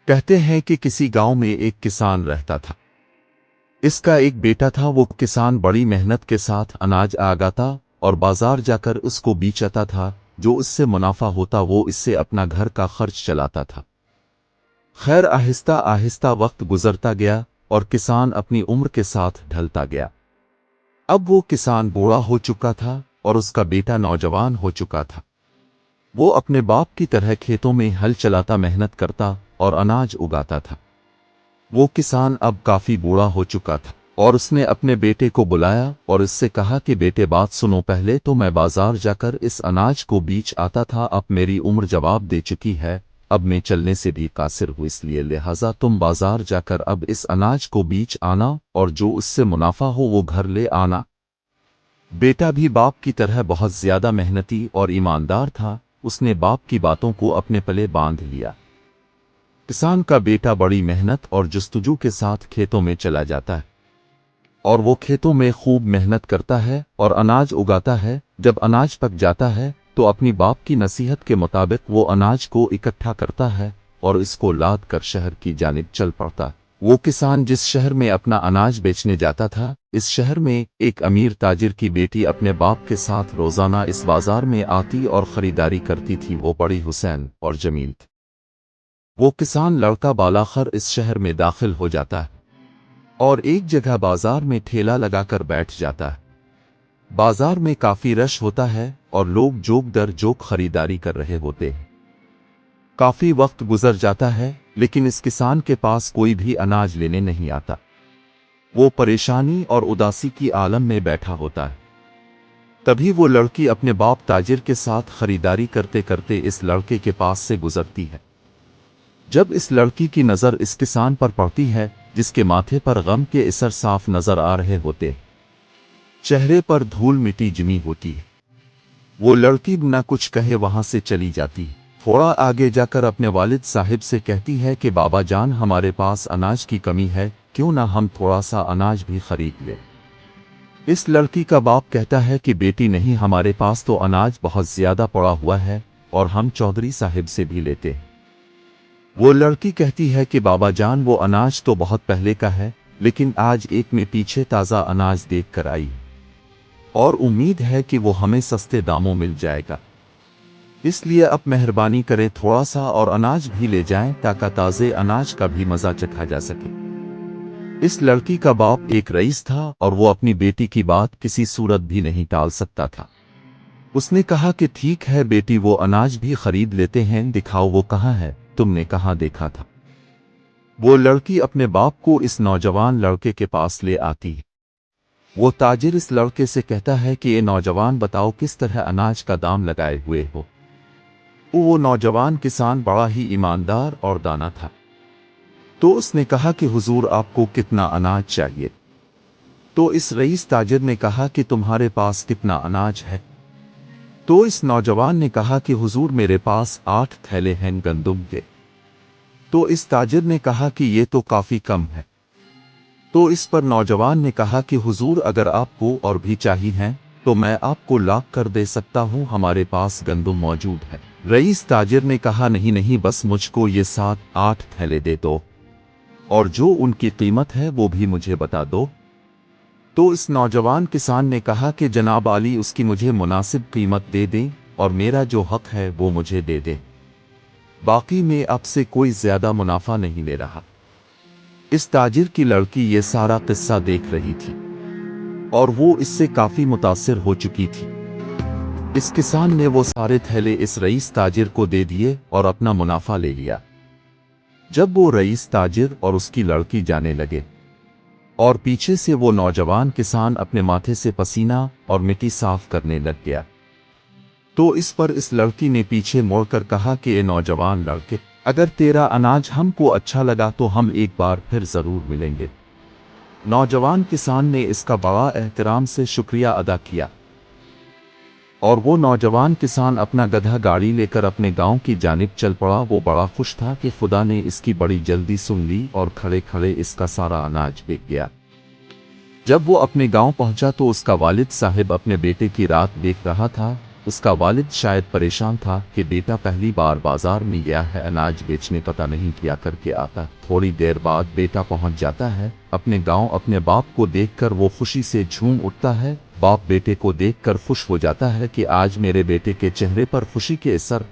کہتے ہیں کہ کسی گاؤں میں ایک کسان رہتا تھا۔ اس کا ایک بیٹا تھا۔ وہ کسان بڑی محنت کے ساتھ اناج آگاتا اور بازار جا کر اس کو بیچتا تھا۔ جو اس سے منافع ہوتا وہ اس سے اپنا گھر کا خرچ چلاتا تھا۔ خیر آہستہ آہستہ وقت گزرتا گیا اور کسان اپنی عمر کے ساتھ ڈھلتا گیا۔ اب وہ کسان بوڑھا ہو چکا تھا اور اس کا بیٹا نوجوان ہو چکا تھا۔ وہ اپنے باپ کی طرح کھیتوں میں ہل چلاتا، محنت کرتا اور اناج اگاتا تھا۔ وہ کسان اب کافی بوڑھا ہو چکا تھا اور اس نے اپنے بیٹے کو بلایا اور اس سے کہا کہ بیٹے بات سنو، پہلے تو میں بازار جا کر اس اناج کو بیچ آتا تھا، اب میری عمر جواب دے چکی ہے، اب میں چلنے سے بھی قاصر ہوں، اس لیے لہٰذا تم بازار جا کر اب اس اناج کو بیچ آنا اور جو اس سے منافع ہو وہ گھر لے آنا۔ بیٹا بھی باپ کی طرح بہت زیادہ محنتی اور ایماندار تھا۔ اس نے باپ کی باتوں کو اپنے پلے باندھ لیا۔ کسان کا بیٹا بڑی محنت اور جستجو کے ساتھ کھیتوں میں چلا جاتا ہے اور وہ کھیتوں میں خوب محنت کرتا ہے اور اناج اگاتا ہے۔ جب اناج پک جاتا ہے تو اپنی باپ کی نصیحت کے مطابق وہ اناج کو اکٹھا کرتا ہے اور اس کو لاد کر شہر کی جانب چل پڑتا ہے۔ وہ کسان جس شہر میں اپنا اناج بیچنے جاتا تھا، اس شہر میں ایک امیر تاجر کی بیٹی اپنے باپ کے ساتھ روزانہ اس بازار میں آتی اور خریداری کرتی تھی۔ وہ بڑی حسین اور جمیل تھی۔ وہ کسان لڑکا بالاخر اس شہر میں داخل ہو جاتا ہے اور ایک جگہ بازار میں ٹھیلا لگا کر بیٹھ جاتا ہے۔ بازار میں کافی رش ہوتا ہے اور لوگ جوک در جوک خریداری کر رہے ہوتے ہیں۔ کافی وقت گزر جاتا ہے لیکن اس کسان کے پاس کوئی بھی اناج لینے نہیں آتا۔ وہ پریشانی اور اداسی کی عالم میں بیٹھا ہوتا ہے۔ تبھی وہ لڑکی اپنے باپ تاجر کے ساتھ خریداری کرتے کرتے اس لڑکے کے پاس سے گزرتی ہے۔ جب اس لڑکی کی نظر اس کسان پر پڑتی ہے جس کے ماتھے پر غم کے اثر صاف نظر آ رہے ہوتے، چہرے پر دھول مٹی جمی ہوتی ہے، وہ لڑکی نہ کچھ کہے وہاں سے چلی جاتی۔ تھوڑا آگے جا کر اپنے والد صاحب سے کہتی ہے کہ بابا جان، ہمارے پاس اناج کی کمی ہے، کیوں نہ ہم تھوڑا سا اناج بھی خرید لیں۔ اس لڑکی کا باپ کہتا ہے کہ بیٹی نہیں، ہمارے پاس تو اناج بہت زیادہ پڑا ہوا ہے اور ہم چودھری صاحب سے بھی لیتے ہیں۔ وہ لڑکی کہتی ہے کہ بابا جان، وہ اناج تو بہت پہلے کا ہے، لیکن آج ایک میں پیچھے تازہ اناج دیکھ کر آئی اور امید ہے کہ وہ ہمیں سستے داموں مل جائے گا، اس لیے اب مہربانی کریں تھوڑا سا اور اناج بھی لے جائیں تاکہ تازے اناج کا بھی مزہ چکھا جا سکے۔ اس لڑکی کا باپ ایک رئیس تھا اور وہ اپنی بیٹی کی بات کسی صورت بھی نہیں ٹال سکتا تھا۔ اس نے کہا کہ ٹھیک ہے بیٹی، وہ اناج بھی خرید لیتے ہیں، دکھاؤ وہ کہاں ہے، تم نے کہاں دیکھا تھا؟ وہ لڑکی اپنے باپ کو اس نوجوان لڑکے کے پاس لے آتی ہے۔ وہ تاجر اس لڑکے سے کہتا ہے کہ یہ نوجوان بتاؤ کس طرح اناج کا دام لگائے ہوئے ہو۔ وہ نوجوان کسان بڑا ہی ایماندار اور دانا تھا، تو اس نے کہا کہ حضور آپ کو کتنا اناج چاہیے؟ تو اس رئیس تاجر نے کہا کہ تمہارے پاس کتنا اناج ہے؟ تو اس نوجوان نے کہا کہ حضور میرے پاس 8 تھیلے ہیں گندم کے۔ تو اس تاجر نے کہا کہ یہ تو کافی کم ہے۔ تو اس پر نوجوان نے کہا کہ حضور اگر آپ کو اور بھی چاہیے ہیں تو میں آپ کو لاکھ کر دے سکتا ہوں، ہمارے پاس گندم موجود ہے۔ رئیس تاجر نے کہا نہیں نہیں، بس مجھ کو یہ 7-8 تھیلے دے دو اور جو ان کی قیمت ہے وہ بھی مجھے بتا دو۔ تو اس نوجوان کسان نے کہا کہ جناب عالی، اس کی مجھے مناسب قیمت دے دیں اور میرا جو حق ہے وہ مجھے دے دیں، باقی میں آپ سے کوئی زیادہ منافع نہیں لے رہا۔ اس تاجر کی لڑکی یہ سارا قصہ دیکھ رہی تھی اور وہ اس سے کافی متاثر ہو چکی تھی۔ اس کسان نے وہ سارے تھیلے اس رئیس تاجر کو دے دیے اور اپنا منافع لے لیا۔ جب وہ رئیس تاجر اور اس کی لڑکی جانے لگے اور پیچھے سے وہ نوجوان کسان اپنے ماتھے سے پسینہ اور مٹی صاف کرنے لگ گیا، تو اس پر اس لڑکی نے پیچھے موڑ کر کہا کہ اے نوجوان لڑکے، اگر تیرا اناج ہم کو اچھا لگا تو ہم ایک بار پھر ضرور ملیں گے۔ نوجوان کسان نے اس کا بڑا احترام سے شکریہ ادا کیا اور وہ نوجوان کسان اپنا گدھا گاڑی لے کر اپنے گاؤں کی جانب چل پڑا۔ وہ بڑا خوش تھا کہ خدا نے اس کی بڑی جلدی سن لی اور کھڑے کھڑے اس کا سارا اناج بک گیا۔ جب وہ اپنے گاؤں پہنچا تو اس کا والد صاحب اپنے بیٹے کی رات دیکھ رہا تھا اس کا والد شاید پریشان تھا کہ بیٹا پہلی بار بازار میں گیا ہے، اناج بیچنے پتہ نہیں کیا کر کے آتا۔ تھوڑی دیر بعد بیٹا پہنچ جاتا ہے اپنے گاؤں۔ اپنے باپ کو دیکھ کر وہ خوشی سے جھوم اٹھتا ہے۔ باپ بیٹے کو دیکھ کر خوش ہو جاتا ہے کہ آج میرے بیٹے کے چہرے پر خوشی کے اثر